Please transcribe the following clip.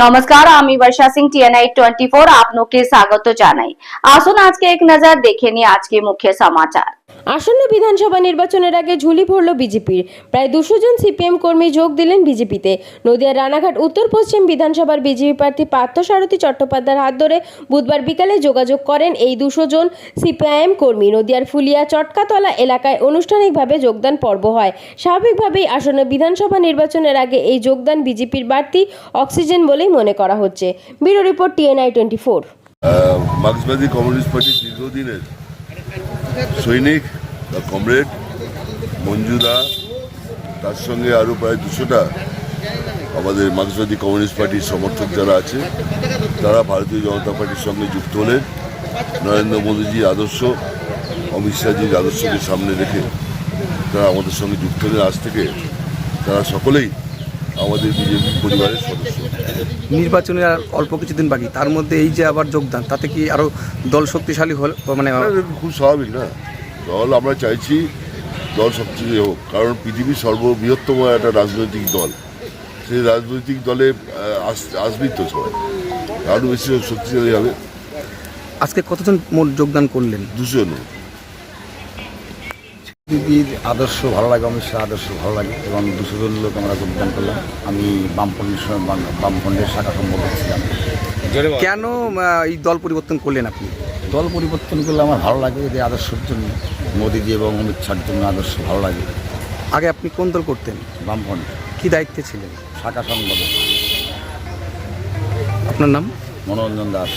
নমস্কার, আমি বর্ষা সিং TNI 24 আপনাকে স্বাগত জানাই। আসুন আজকে এক নজর দেখে নিই আজকে মুখ্য সমাচার। আসন্ন বিধানসভা নির্বাচনের আগে ঝুলি পড়ল বিজেপির। প্রায় 200 জন সিপিএম কর্মী যোগ দিলেন বিজেপিতে। নদিয়ার রানাঘাট উত্তর পশ্চিম বিধানসভার বিজেপি প্রার্থী পার্থসারথী চট্টোপাধ্যায়ের হাত ধরে বুধবার বিকালে যোগাযোগ করেন এই 200 জন সিপিআইএম কর্মী। নদিয়ার ফুলিয়া চটকাতলা এলাকায় আনুষ্ঠানিকভাবে যোগদান পর্ব হয়। স্বাভাবিকভাবেই আসন্ন বিধানসভা নির্বাচনের আগে এই যোগদান বিজেপির বাড়তি অক্সিজেন বলেই মনে করা হচ্ছে। Bureau report TNI 24। মার্ক্সবাদী কমিউনিস্ট পার্টির দীর্ঘদিনের সৈনিক বা কমরেড মঞ্জুদা, তার সঙ্গে আরও প্রায় 200টা আমাদের মার্ক্সবাদী কমিউনিস্ট পার্টির সমর্থক যারা আছে, তারা ভারতীয় জনতা পার্টির সঙ্গে যুক্ত হলেন। নরেন্দ্র মোদীজির আদর্শ, অমিত শাহজির আদর্শকে সামনে রেখে তারা আমাদের সঙ্গে যুক্ত হলেন। আজ থেকে তারা সকলেই আমাদের বিজেপি পরিবারের সদস্য। নির্বাচনের আর অল্প কিছুদিন বাকি, তার মধ্যে এই যে আবার যোগদান, তাতে কি আরো দল শক্তিশালী হল? মানে খুব স্বাভাবিক না? দল আমরা চাইছি দল শক্তিশালী হোক, কারণ পৃথিবীর সর্ববৃহত্তম একটা রাজনৈতিক দল, সেই রাজনৈতিক দলে আসবেই তো সবাই, আরও বেশি শক্তিশালী হবে। আজকে কতজন মোট যোগদান করলেন? 200 জন। দিদির আদর্শ ভালো লাগে, অমিত শাহ আদর্শ ভালো লাগে এবং 200 জন লোক আমরা যোগদান করলাম। আমি বামফ্রন্টের শাখা সম্পাদক ছিলাম। কেন এই দল পরিবর্তন করলেন আপনি? দল পরিবর্তন করলে আমার ভালো লাগে, এদের আদর্শের জন্য, মোদিজি এবং অমিত শাহর জন্য আদর্শ ভালো লাগে। আগে আপনি কোন দল করতেন? বামফ্রন্ট কি দায়িত্বে ছিলেন? শাখা সম্পাদক। আপনার নাম? মনোরঞ্জন দাস।